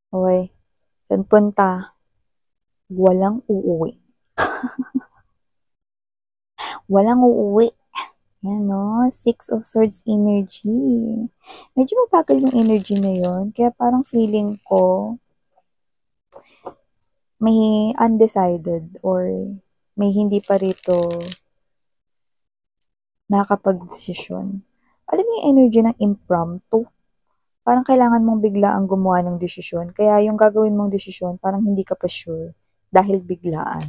Okey, saan punta? Walang uuwi. Walang uuwi. Yan 'no, Six of Swords energy. Medyo mabagal yung energy na yun, kaya parang feeling ko may undecided or may hindi pa rito nakakapagdesisyon. Alam mo yung energy ng impromptu? Parang kailangan mong biglaang gumawa ng desisyon, kaya yung gagawin mong desisyon parang hindi ka pa sure dahil biglaan.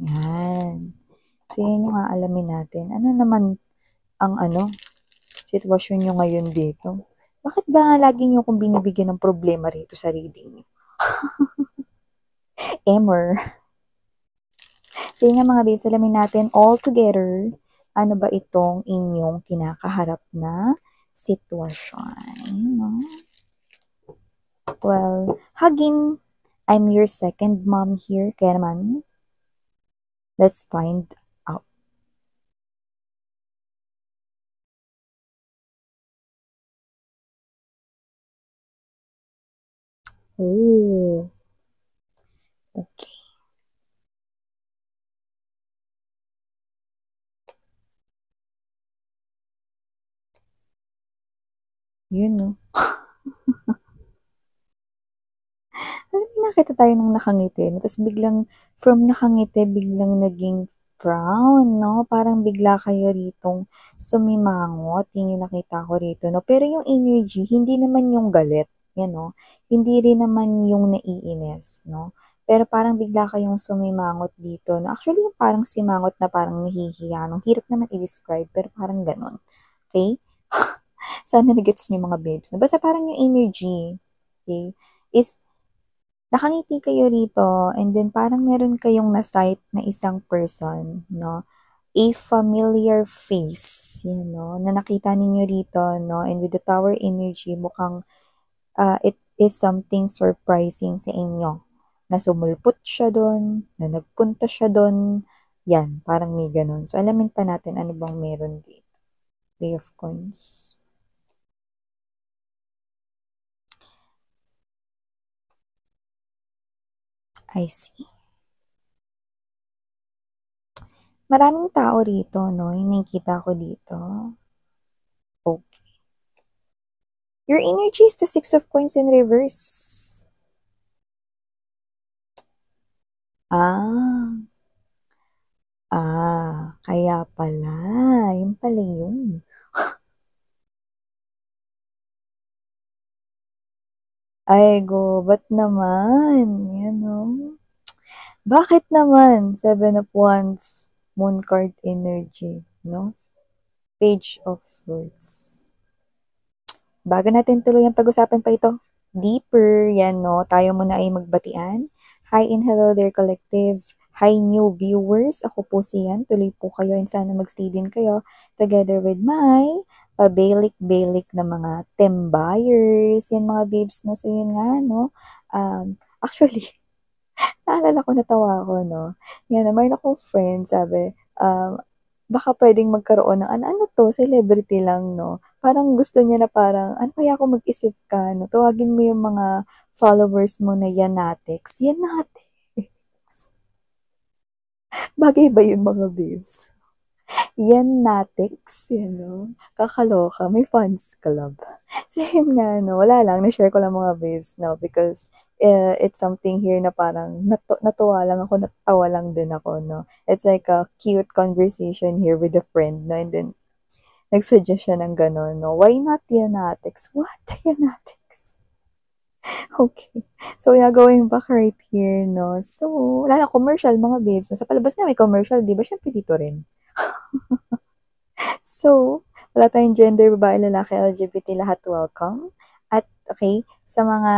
Yan. So, yun yung aalamin natin. Ano naman ang sitwasyon nyo ngayon dito? Bakit ba lagi nyo akong binibigyan ng problema rito sa reading nyo? Emmer. So yun nga mga babes, alamin natin all together, ano ba itong inyong kinakaharap na sitwasyon. No? Well, hugging, I'm your second mom here, kaya naman, let's find out. Oh, okay. Yun, no? Alam mo, nakita tayo ng nakangiti, no? Tapos biglang, from nakangiti, biglang naging frown, no? Parang bigla kayo ritong sumimangot, yun yung nakita ko rito, no? Pero yung energy, hindi naman yung galit, yan, no? Hindi rin naman yung naiinis, no? Pero parang bigla kayong sumimangot dito, no? Actually, yung parang simangot na parang nahihiya, no? Hirap naman i-describe, pero parang ganon. Okay? Sana nagets niyo mga babes, no? Basta parang yung energy, okay, is nakangiti kayo rito and then parang meron kayong na-sight na isang person, no? A familiar face, na nakita ninyo rito, no? And with the tower energy, mukhang it is something surprising sa inyo. Na sumulpot siya doon, na nagpunta siya doon, yan, parang may ganun. So, alamin pa natin ano bang meron dito. Three of Coins. I see. Maraming tao rito, no? Yung nakikita ko dito. Okay. Your energy is the Six of Coins in reverse. Ah, kaya pala. Yun pala yun. Ay, go, ba't naman? Yan o. Bakit naman? Seven of Wands, Moon card energy, no? Page of Swords. Bago natin tuloy ang pag-usapan pa ito, deeper, yan no, tayo muna ay magbatian. Hi and hello there collective. Hi new viewers, ako po si Yan. Tuloy po kayo and sana magstay din kayo together with my pabalik-balik na mga tembuyers. Yan mga babes, no? So yun nga, no? Actually, naalala ko, natawa ako, no? Yan, mayroon akong friend, sabi, baka pwedeng magkaroon ng ano to, celebrity lang, no? Parang gusto niya na parang, ano kaya kung mag-isip ka, no? Tawagin mo yung mga followers mo na Yanatics. Yanatics. Bagay ba yun mga babes? Yanatics, kakaloka, may fans club. So, yun nga, no, wala lang, na-share ko lang mga babes, no, because it's something here na parang natuwa lang ako, natawa lang din ako, no. It's like a cute conversation here with a friend, no, and then nag-suggest siya ng gano'n, no, why not Yanatics? What? Yanatics? Okay. So, yeah, going back right here, no. So, wala lang, commercial, mga babes. So, sa palabas nga may commercial, di ba? Siyempre dito rin. So, wala tayong gender, babae, lalaki, LGBT, lahat welcome. At okay, sa mga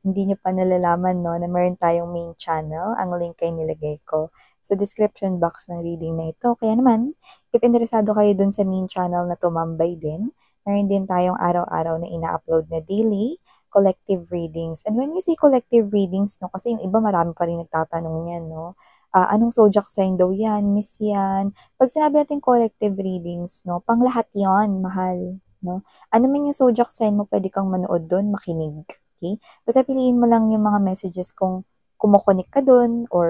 hindi nyo pa nalalaman, no, na meron tayong main channel, ang link ay nilagay ko sa description box ng reading na ito. Kaya naman, if interesado kayo dun sa main channel na tumambay din, meron din tayong araw-araw na ina-upload na daily collective readings. And when we say collective readings, no, kasi yung iba marami pa rin nagtatanong niyan, no, anong zodiac sign daw yan, miss yan. Pag sinabi natin collective readings, no, pang lahat yon, mahal, no. Ano man yung zodiac sign mo, pwede kang manood doon, makinig. okay? Basta piliin mo lang yung mga messages kung kumokonek ka dun or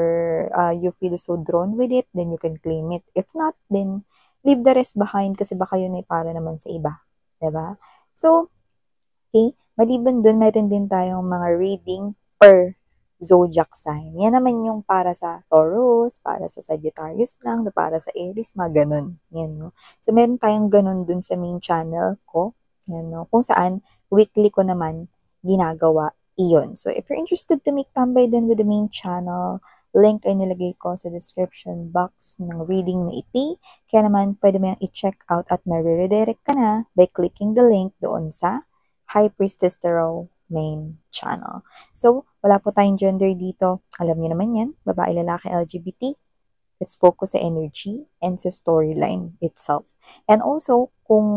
you feel so drawn with it, then you can claim it. If not, then leave the rest behind kasi baka yun ay para naman sa iba. 'Di ba? So, okay, maliban dun, meron din tayong mga reading per zodiac sign. Yan naman yung para sa Taurus, para sa Sagittarius lang, para sa Aries, mga ganun. Yan, no? So, meron tayong ganun dun sa main channel ko. Yan, no? Kung saan, weekly ko naman ginagawa iyon. So, if you're interested to make tambay din with the main channel, link ay nilagay ko sa description box ng reading na iti. Kaya naman, pwede mo yung i-check out at ma-redirect ka na by clicking the link doon sa High Priestess Tarot main channel. So, wala po tayong gender dito. Alam niyo naman yan, babae, lalaki, LGBT. Let's focus sa energy and sa storyline itself. And also, kung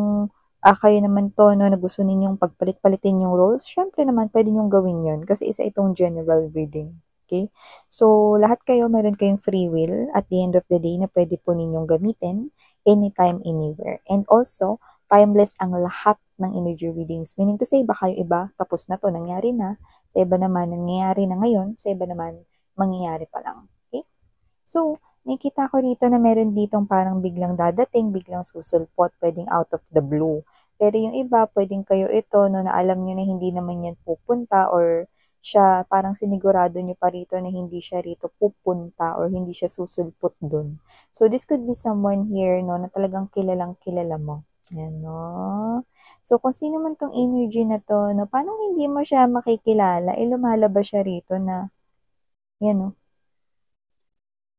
kayo naman to, no, na gusto ninyong pagpalit-palitin yung roles, syempre naman, pwede nyong gawin yun kasi isa itong general reading. Okay? So, lahat kayo, meron kayong free will at the end of the day na pwede po ninyong gamitin anytime, anywhere. And also, timeless ang lahat ng energy readings. Meaning to say, baka yung iba, tapos na to, nangyari na. Sa iba naman, nangyayari na ngayon. Sa iba naman, mangyayari pa lang. Okay? So, nakita ko dito na meron ditong parang biglang dadating, biglang susulpot, pwedeng out of the blue. Pero yung iba, pwedeng kayo ito, no, na alam nyo na hindi naman yan pupunta or siya, parang sinigurado nyo pa rito na hindi siya rito pupunta or hindi siya susulpot dun. So, this could be someone here, no, na talagang kilalang kilala mo. Yan, no? So, kung sino man tong energy na to, no, paano hindi mo siya makikilala? Lumalabas siya rito na, yan, no?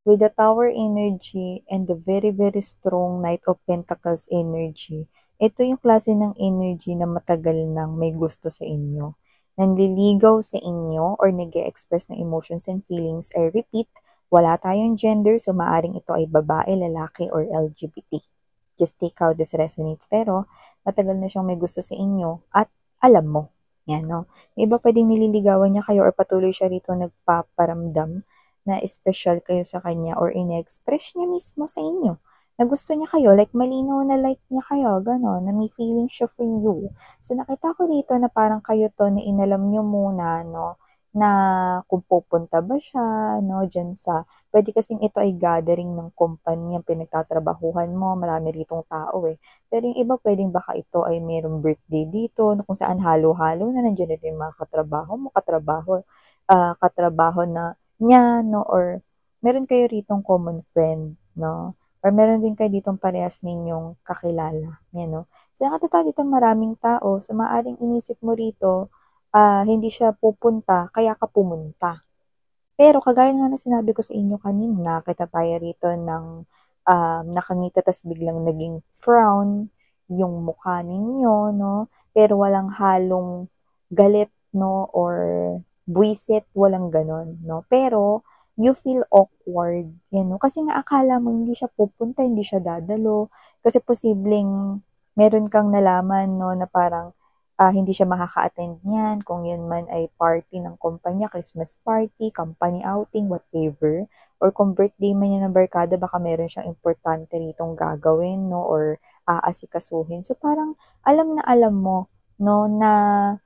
With the Tower energy and the very, very strong Knight of Pentacles energy, ito yung klase ng energy na matagal nang may gusto sa inyo. Nanliligaw sa inyo or nag-express ng emotions and feelings. I repeat, wala tayong gender, so maaring ito ay babae, lalaki, or LGBT. Just take how this resonates. Pero, matagal na siyang may gusto sa inyo at alam mo. Yan, no? Yung iba pwedeng nililigawan niya kayo or patuloy siya rito nagpaparamdam na special kayo sa kanya or in-express niya mismo sa inyo na gusto niya kayo, like malinaw na like niya kayo, gano'n, na may feeling siya for you. So, nakita ko dito na parang kayo to na inalam niyo muna, no, na kung pupunta ba siya, no, dyan sa, pwede kasing ito ay gathering ng kumpanya, pinagtatrabahuhan mo, marami ritong tao eh. Pero yung iba, pwedeng baka ito ay mayroong birthday dito, no, kung saan halo-halo na nandiyan na rin mga katrabaho mo, katrabaho na niya, no, or meron kayo ritong common friend, no, or meron din kayo ditong parehas ninyong kakilala, yan, no. So, nakatata dito maraming tao, so maaring inisip mo rito, hindi siya pupunta, kaya ka pumunta. Pero kagaya nga na sinabi ko sa inyo kanina, nakita tayo rito ng nakangita tas biglang naging frown yung mukha ninyo, no? Pero walang halong galit, no? Or buwisit, walang ganon, no? Pero you feel awkward, yan, no? Kasi nga akala mo hindi siya pupunta, hindi siya dadalo. Kasi posibleng meron kang nalaman, no, na parang hindi siya makaka-attend niyan, kung yun man ay party ng kumpanya, Christmas party, company outing, whatever. Or kung birthday man niya ng barkada, baka meron siyang importante ritong gagawin, no? Or aasikasuhin. So, parang alam mo, no, na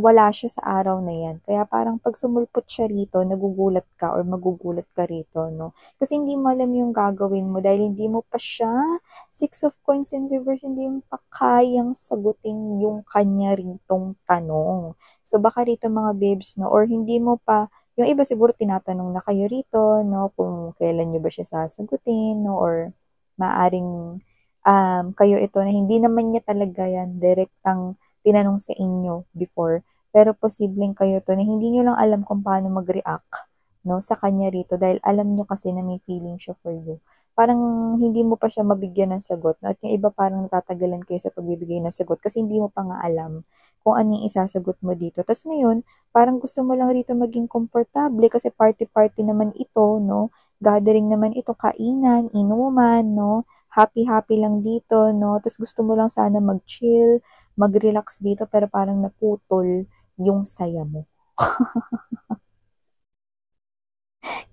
wala siya sa araw na yan. Kaya parang pag sumulpot siya rito, nagugulat ka or magugulat ka rito, no? Kasi hindi mo alam yung gagawin mo dahil hindi mo pa siya Six of Coins in reverse, hindi mo pa kayang sagutin yung kanya ritong tanong. So, baka rito mga babes, no? Or hindi mo pa, yung iba siguro tinatanong na kayo rito, no? Kung kailan nyo ba siya sasagutin, no? Or maaring kayo ito na hindi naman niya talaga yan direktang tinanong sa inyo before. Pero posibleng kayo to na hindi nyo lang alam kung paano mag-react, no, sa kanya rito dahil alam nyo kasi na may feeling siya for you. Parang hindi mo pa siya mabigyan ng sagot, no? At yung iba parang natatagalan kayo sa pagbibigay ng sagot kasi hindi mo pa nga alam kung ano yung isasagot mo dito. Tapos ngayon, parang gusto mo lang rito maging komportable kasi party-party naman ito, no? Gathering naman ito, kainan, inuman, no? Happy-happy lang dito, no? Tapos gusto mo lang sana mag-chill, mag-relax dito pero parang naputol yung saya mo.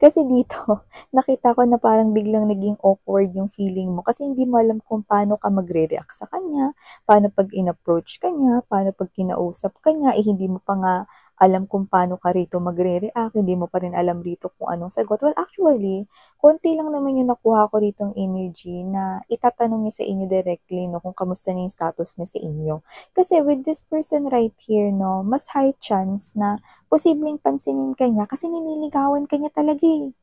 Kasi dito, nakita ko na parang biglang naging awkward yung feeling mo kasi hindi mo alam kung paano ka magre-react sa kanya, paano pag in-approach ka niya, paano pag kinausap ka niya, hindi mo pa nga alam kung paano ka rito magre-react, hindi mo pa rin alam rito kung anong sagot. Well, actually, konti lang naman yung nakuha ko ritong energy na itatanong niyo sa inyo directly, no, kung kamusta na yung status niyo sa inyo. Kasi with this person right here, no, mas high chance na posibleng pansinin ka niya kasi nililigawan ka niya talaga eh.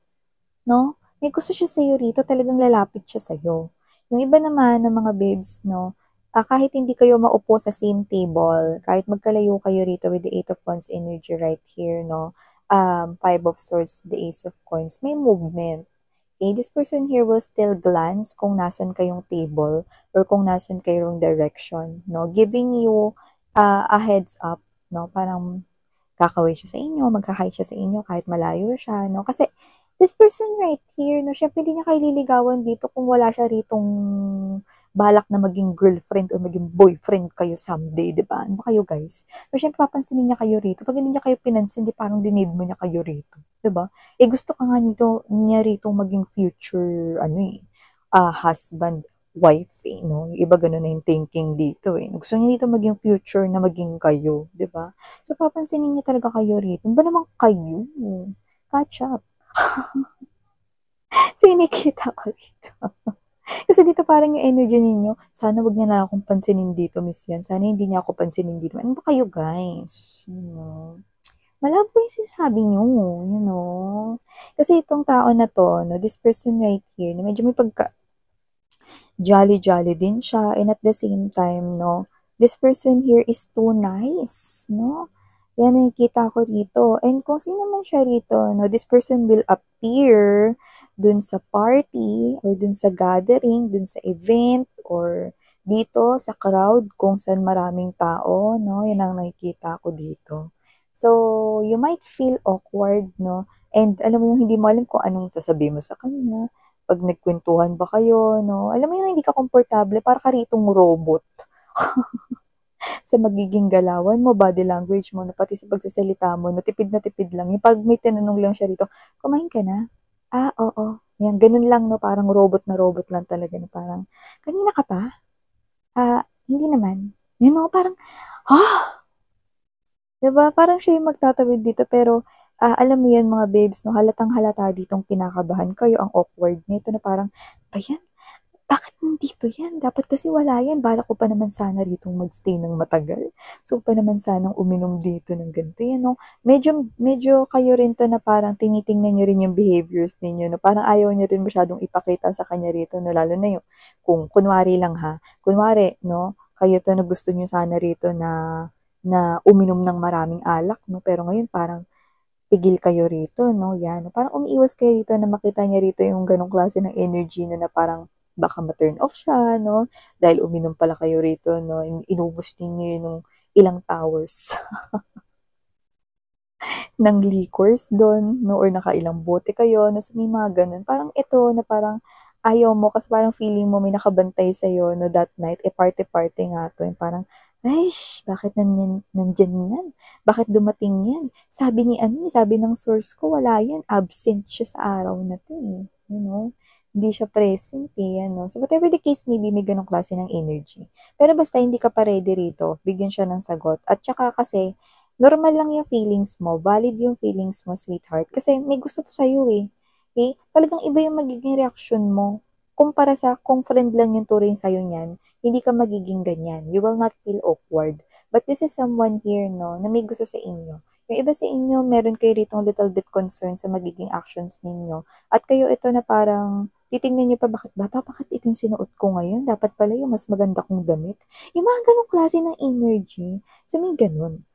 'No? May gusto siya sa'yo rito, talagang lalapit siya sa'yo. Yung iba naman ng mga babes 'no, kahit hindi kayo maupo sa same table, kahit magkalayo kayo rito with the 8 of Wands energy right here 'no, 5 of Swords, the Ace of Coins, may movement. Okay, this person here will still glance kung nasan kayong table or kung nasan kayong direction 'no, giving you, a heads up 'no, parang kakaway siya sa inyo, magha-hi siya sa inyo kahit malayo siya 'no. Kasi this person right here 'no, siyempre hindi niya kayo liligawan dito kung wala siya ritong balak na maging girlfriend or maging boyfriend kayo someday, 'di ba? Ano ba kayo guys? So siyempre papansinin niya kayo rito. 'Pag hindi niya kayo pinansin, 'di parang dinid mo niya kayo rito, 'di ba? Eh, gusto ka nga niya rito maging future ano, eh, husband, wife, eh, 'no? Yung iba gano'n na yung thinking dito, eh. Gusto niya dito maging future na maging kayo, 'di ba? So, papansinin niya talaga kayo rito. Ano ba naman kayo? Catch up. So, yung nakikita ko rito. Kasi dito parang yung energy ninyo, sana wag niya na akong pansinin dito, Miss Yan. Sana hindi niya ako pansinin dito. Ano ba kayo, guys? Malabo yung sinasabi niyo, you know. Kasi itong tao na to, no, this person right here, na medyo may pagka, jolly-jolly din siya, and at the same time, no, this person here is too nice, no? Yan nakikita ko rito. And kung sino man siya rito, no, this person will appear dun sa party or dun sa gathering, dun sa event or dito sa crowd kung saan maraming tao, no? Yan ang nakikita ko dito. So, you might feel awkward, no? And alam mo yung hindi mo alam kung anong sasabihin mo sa kanya. Pag nagkwentuhan ba kayo, no? Alam mo yung hindi ka komportable, para ka ritong robot. Sa magiging galawan mo, body language mo, na pati sa pagsasalita mo, na tipid lang. Yung pag may tinanong lang siya rito, kumain ka na? Ah, oo. Yan, ganun lang, no? Parang na robot lang talaga, na parang, kanina ka pa? Ah, hindi naman. Yan, no? Parang, ah! Diba? Parang siya yung magtatawid dito, pero, alam mo yan, mga babes, no? Halatang halata ditong kinakabahan kayo, ang awkward nito, na parang, ba yan? Bakit nandito yan? Dapat kasi wala yan. Balak ko pa naman sana ritong magstay ng matagal. So pa naman sanang uminom dito ng ganito. Yan, no? Medyo kayo rin to na parang tinitingnan nyo rin yung behaviors ninyo. No? Parang ayaw nyo rin masyadong ipakita sa kanya rito. No? Lalo na yung, kung kunwari lang ha. Kunwari, no? Kayo to na gusto nyo sana rito na uminom ng maraming alak. No? Pero ngayon parang tigil kayo rito, no? Yan. Parang umiiwas kayo rito na makita niya rito yung ganong klase ng energy na parang baka ma-turn off siya, no? Dahil uminom pala kayo rito, no? Inubos ninyo yung ilang towers ng liquors doon, no? Or nakailang bote kayo, na may mga ganun. Parang ito na parang ayaw mo kasi parang feeling mo may nakabantay sa'yo, no, that night. Eh, party-party nga to. Yung parang, Aish, bakit nandyan yan? Bakit dumating yan? Sabi ni ano, sabi ng source ko, wala yan. Absent siya sa araw na to, eh. You know? Hindi siya present, eh. Ano? So, whatever the case may be, may ganong klase ng energy. Pero basta hindi ka pa ready rito, bigyan siya ng sagot. At saka kasi, normal lang yung feelings mo. Valid yung feelings mo, sweetheart. Kasi may gusto to sa'yo, eh. Okay? Talagang iba yung magiging reaction mo. Kumpara sa kung friend lang yung turing sa'yo niyan, hindi ka magiging ganyan. You will not feel awkward. But this is someone here, no, na may gusto sa inyo. Yung iba sa inyo, meron kayo ritong little bit concern sa magiging actions ninyo. At kayo ito na parang, titingnan nyo pa, bakit ito yung sinuot ko ngayon? Dapat pala yung mas maganda kong damit. Yung mga ganong klase ng energy. So, may ganon.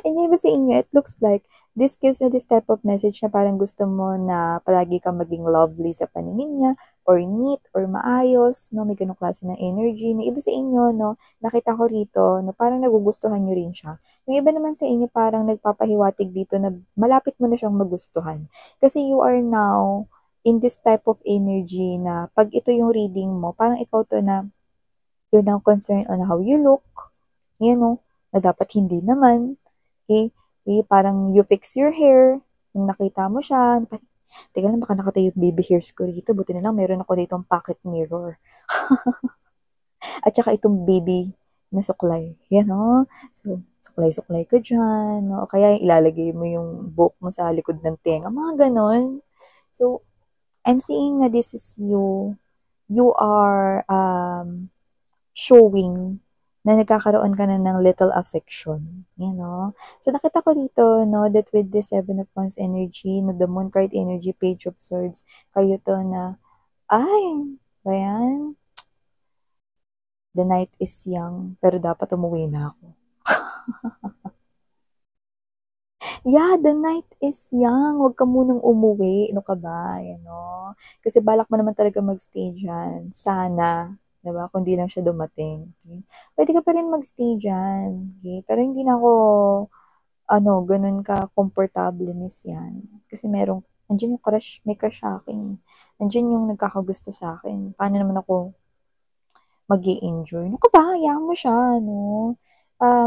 And iba sa inyo, it looks like this gives me this type of message na parang gusto mo na palagi kang maging lovely sa paningin niya, or neat, or maayos, no? May ganong klase ng energy. Na iba sa inyo, no? Nakita ko rito, no? Parang nagugustuhan nyo rin siya. Yung iba naman sa inyo, parang nagpapahiwatig dito na malapit mo na siyang magustuhan. Kasi you are now in this type of energy na pag ito yung reading mo, parang ikaw to na you're now concerned on how you look, you know, na dapat hindi naman. Okay? Parang you fix your hair, nung nakita mo siya, parang, teka lang, baka nakatayo yung baby hairs ko rito, buti na lang meron ako dito pocket mirror. At saka itong baby na suklay. Yan, oh. So, suklay-suklay ka diyan, 'no, o kaya ilalagay mo yung buhok mo sa likod ng tenga, mga gano'n. So, I'm seeing na this is you. You are, showing na nagkakaroon ka na ng little affection, you know? So, nakita ko dito, no, that with the Seven of Wands energy, no, the Moon card energy, Page of Swords, kayo to na, ay, ba yan? The night is young, pero dapat umuwi na ako. Yeah, the night is young. Huwag ka munang umuwi. Ano ka ba? Ano? Kasi balak mo naman talaga magstay dyan. Sana. 'Di ba? Kung di lang siya dumating. Okay? Pwede ka pa rin magstay dyan. Okay? Pero hindi na ako, ganun ka komportable, miss yan. Kasi andyan yung crush, may crush sa akin. Andyan yung nagkakagusto sa akin. Paano naman ako mag-i-enjoy? Ano ka ba? Hayaan mo siya, no?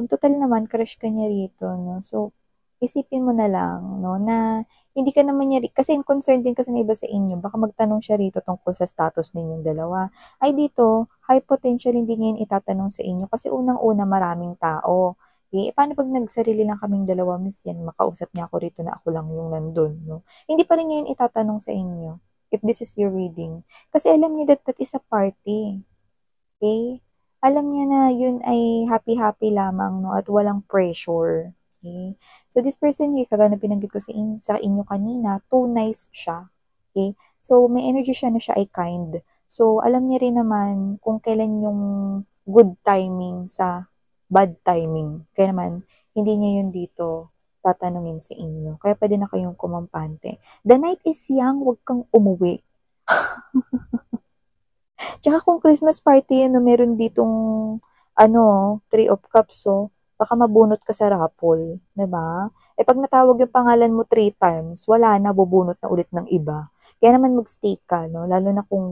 Total naman, crush ka niya rito, no? So, isipin mo na lang, no, na hindi ka naman niya, kasi concerned din kasi na iba sa inyo, baka magtanong siya rito tungkol sa status ninyong dalawa. Ay dito, high potential hindi ngayon itatanong sa inyo kasi unang-una maraming tao. Eh, paano pag nagsarili lang kaming dalawa, miss yan, makausap niya ako rito na ako lang yung nandun, no? Hindi pa rin ngayon itatanong sa inyo if this is your reading. Kasi alam niya that that is a party. Okay? Alam niya na yun ay happy-happy lamang, no, at walang pressure. Okay? So, this person here, kagaya na binanggit ko sa inyo kanina, too nice siya. Okay? So, may energy siya na siya ay kind. So, alam niya rin naman kung kailan yung good timing sa bad timing. Kaya naman, hindi niya yun dito tatanungin sa inyo. Kaya pwede na kayong kumampante. The night is young, huwag kang umuwi. Tsaka kung Christmas party, meron ditong, Three of Cups, oh, baka mabunot ka sa raffle, 'di ba? Eh, pag natawag yung pangalan mo 3 times, wala na, bubunot na ulit ng iba. Kaya naman mag-stay ka, no? Lalo na kung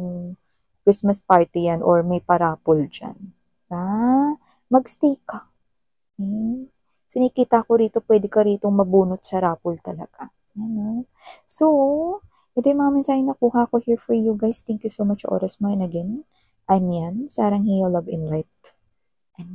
Christmas party yan or may pa-raffle diyan. Mag-stay ka. Hmm. Sinikita ko rito, pwede ka rito mabunot sa raffle talaga. Yan, no? So, ito yung mga mensahe na nakuha ko here for you guys. Thank you so much sa oras mo. And again, I'm Yan, Sarang Heal Love and Light. And